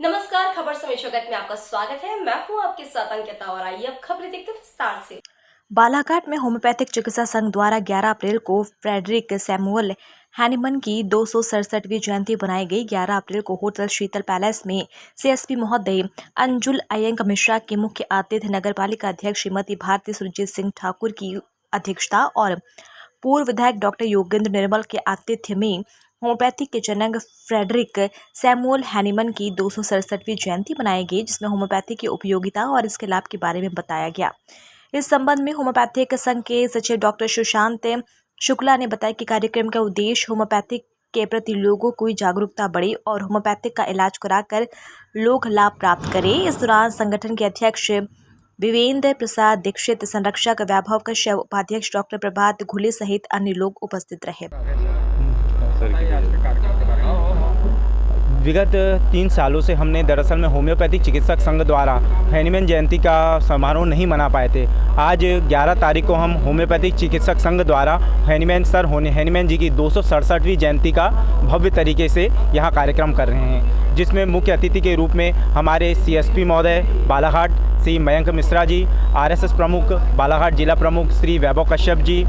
नमस्कार, खबर समय जगत में आपका स्वागत है। मैं हूं आपके साथ अंकिता और आइए अब खबरें देखते हैं विस्तार से। बालाघाट में होम्योपैथिक चिकित्सा संघ द्वारा 11 अप्रैल को फ्रेडरिक सैमुअल हैनिमन की 267वीं जयंती बनाई गई। 11 अप्रैल को होटल शीतल पैलेस में सीएसपी महोदय अंजुल अयंक मिश्रा के मुख्य आतिथ्य नगरपालिका अध्यक्ष श्रीमती भारती सुरजीत सिंह ठाकुर की अध्यक्षता और पूर्व विधायक डॉक्टर योगेंद्र निर्मल के आतिथ्य में होम्योपैथी के जनक फ्रेडरिक सैमुअल हैनिमन की 267वीं जयंती मनाई गई, जिसमें होम्योपैथी की उपयोगिता और इसके लाभ के बारे में बताया गया। इस संबंध में होम्योपैथिक संघ के सचिव डॉक्टर सुशांत शुक्ला ने बताया कि कार्यक्रम का उद्देश्य होम्योपैथिक के प्रति लोगों को जागरूकता बढ़े और होम्योपैथिक का इलाज कराकर लोग लाभ प्राप्त करें। इस दौरान संगठन के अध्यक्ष विवेंद्र प्रसाद दीक्षित, संरक्षक वैभव कश्यप, उपाध्यक्ष डॉक्टर प्रभात घुले सहित अन्य लोग उपस्थित रहे। विगत 3 सालों से हमने दरअसल में होम्योपैथिक चिकित्सक संघ द्वारा हैनिमन जयंती का समारोह नहीं मना पाए थे। आज 11 तारीख को हम होम्योपैथिक चिकित्सक संघ द्वारा हैनिमन जी की 267वीं जयंती का भव्य तरीके से यहाँ कार्यक्रम कर रहे हैं, जिसमें मुख्य अतिथि के रूप में हमारे सीएसपी महोदय बालाघाट श्री मयंक मिश्रा जी, आरएसएस प्रमुख बालाघाट जिला प्रमुख श्री वैभव Kashyap ji,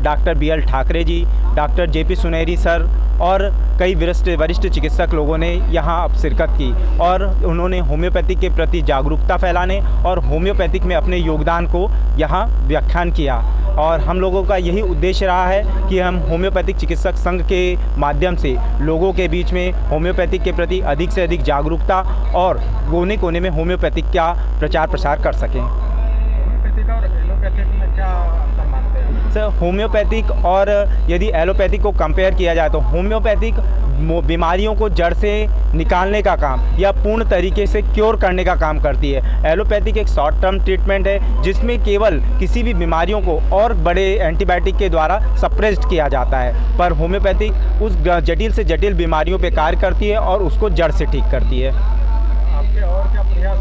doctor BL Thackeray ji, doctor JP Suneri sir और कई वरिष्ठ चिकित्सक लोगों ने यहाँ शिरकत की और उन्होंने होम्योपैथिक के प्रति जागरूकता फैलाने और होम्योपैथिक में अपने योगदान को यहाँ व्याख्यान किया। और हम लोगों का यही उद्देश्य रहा है कि हम होम्योपैथिक चिकित्सक संघ के माध्यम से लोगों के बीच में होम्योपैथिक के प्रति अधिक से अधिक जागरूकता और कोने कोने में होम्योपैथिक का प्रचार प्रसार कर सकें। होम्योपैथिक और एलोपैथिक में क्या अंतर मानते हैं? सर, होम्योपैथिक और यदि एलोपैथिक को कंपेयर किया जाए तो होम्योपैथिक बीमारियों को जड़ से निकालने का काम या पूर्ण तरीके से क्योर करने का काम करती है। एलोपैथिक एक शॉर्ट टर्म ट्रीटमेंट है, जिसमें केवल किसी भी बीमारियों को और बड़े एंटीबायोटिक के द्वारा सप्रेस्ड किया जाता है, पर होम्योपैथिक उस जटिल से जटिल बीमारियों पर कार्य करती है और उसको जड़ से ठीक करती है। आपके और क्या प्रयास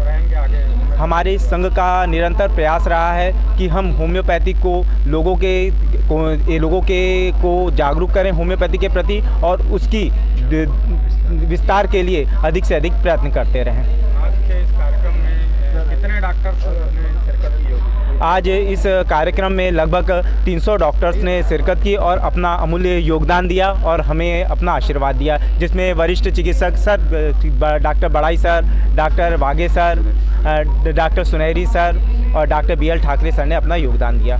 रहेंगे आगे? हमारे संघ का निरंतर प्रयास रहा है कि हम होम्योपैथिक को लोगों को जागरूक करें होम्योपैथी के प्रति और उसकी विस्तार के लिए अधिक से अधिक प्रयत्न करते रहें। आज के इस कार्यक्रम में कितने डॉक्टर्स ने शिरकत की होगी? आज इस कार्यक्रम में लगभग 300 डॉक्टर्स ने शिरकत की और अपना अमूल्य योगदान दिया और हमें अपना आशीर्वाद दिया, जिसमें वरिष्ठ चिकित्सक सर डॉक्टर बड़ाई sir, doctor Wahge sir, doctor Suneri sir और डॉक्टर बीएल ठाकरे सर ने अपना योगदान दिया।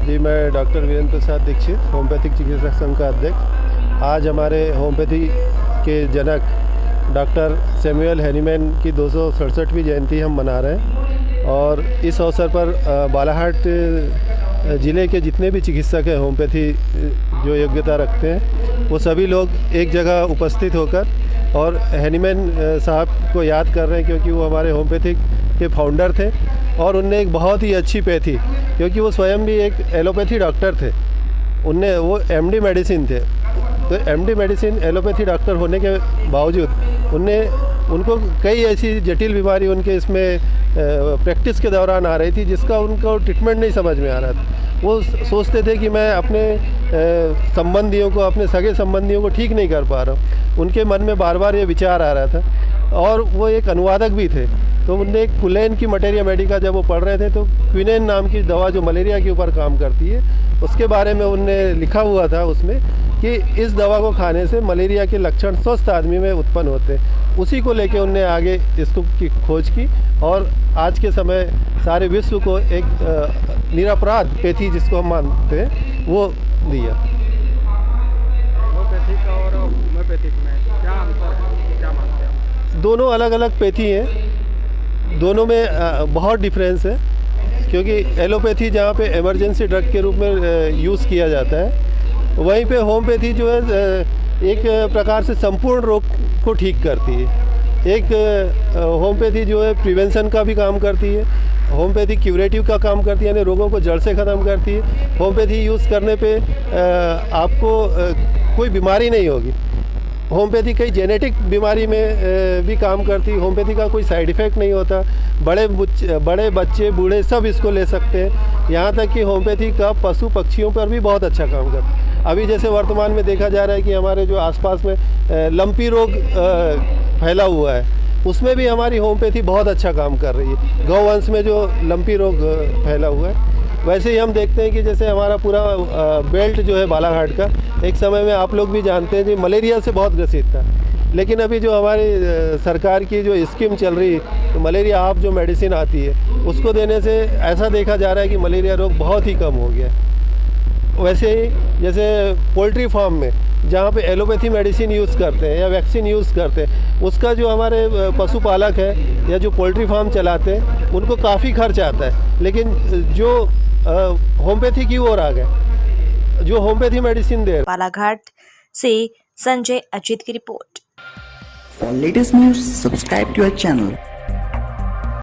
जी, मैं डॉक्टर वीरेंद्र प्रसाद दीक्षित, होम्योपैथिक चिकित्सक संघ का अध्यक्ष। आज हमारे होम्योपैथी के जनक डॉक्टर सैमुअल हैनिमन की 267वीं जयंती हम मना रहे हैं और इस अवसर पर बालाघाट ज़िले के जितने भी चिकित्सक हैं होम्योपैथी जो योग्यता रखते हैं, वो सभी लोग एक जगह उपस्थित होकर और हैनिमन साहब को याद कर रहे हैं, क्योंकि वो हमारे होम्योपैथिक के फाउंडर थे और उनने एक बहुत ही अच्छी पैथी, क्योंकि वो स्वयं भी एक एलोपैथी डॉक्टर थे, वो एमडी मेडिसिन थे, तो एमडी मेडिसिन एलोपैथी डॉक्टर होने के बावजूद उनको कई ऐसी जटिल बीमारी उनके इसमें प्रैक्टिस के दौरान आ रही थी, जिसका उनको ट्रीटमेंट नहीं समझ में आ रहा था। वो सोचते थे कि मैं अपने संबंधियों को, अपने सगे संबंधियों को ठीक नहीं कर पा रहा हूँ। उनके मन में बार बार ये विचार आ रहा था और वो एक अनुवादक भी थे, तो उनने एक कुलेन की मटेरिया मेडिका जब वो पढ़ रहे थे तो क्विनेन नाम की दवा जो मलेरिया के ऊपर काम करती है, उसके बारे में उनने लिखा हुआ था उसमें कि इस दवा को खाने से मलेरिया के लक्षण स्वस्थ आदमी में उत्पन्न होते हैं। उसी को लेके उनने आगे इसको की खोज की और आज के समय सारे विश्व को एक निरपराध पैथी जिसको हम मानते हैं वो दिया। एलोपैथिक और होम्योपैथिक में क्या अंतर है, क्या मानते हैं? दोनों अलग अलग पैथी हैं, दोनों में बहुत डिफरेंस है, क्योंकि एलोपैथी जहाँ पे इमरजेंसी ड्रग के रूप में यूज़ किया जाता है, वहीं पे होम्योपैथी जो है एक प्रकार से संपूर्ण रोग को ठीक करती है। एक होम्योपैथी जो है प्रिवेंशन का भी काम करती है, होम्योपैथी क्यूरेटिव का काम करती है, यानी रोगों को जड़ से ख़त्म करती है। होम्योपैथी यूज़ करने पे आपको कोई बीमारी नहीं होगी। होम्योपैथी कई जेनेटिक बीमारी में भी काम करती है। होम्योपैथी का कोई साइड इफ़ेक्ट नहीं होता। बड़े बच्चे बूढ़े सब इसको ले सकते हैं। यहाँ तक कि होम्योपैथी का पशु पक्षियों पर भी बहुत अच्छा काम करता है। अभी जैसे वर्तमान में देखा जा रहा है कि हमारे जो आसपास में लंपी रोग फैला हुआ है, उसमें भी हमारी होम्योपैथी बहुत अच्छा काम कर रही है। गौवंश में जो लंपी रोग फैला हुआ है, वैसे ही हम देखते हैं कि जैसे हमारा पूरा बेल्ट जो है बालाघाट का, एक समय में आप लोग भी जानते हैं कि मलेरिया से बहुत ग्रसित था, लेकिन अभी जो हमारी सरकार की जो स्कीम चल रही है, तो मलेरिया आप जो मेडिसिन आती है उसको देने से ऐसा देखा जा रहा है कि मलेरिया रोग बहुत ही कम हो गया है। वैसे ही जैसे पोल्ट्री फार्म में जहाँ पे एलोपैथी मेडिसिन यूज़ करते हैं या वैक्सीन यूज़ करते हैं, उसका जो हमारे पशुपालक है या जो पोल्ट्री फार्म चलाते हैं उनको काफ़ी खर्च आता है, लेकिन जो होम्योपैथी की ओर आ गए, जो होम्योपैथी मेडिसिन दे बालाघाट से संजय अजीत की report. For latest news, subscribe to our channel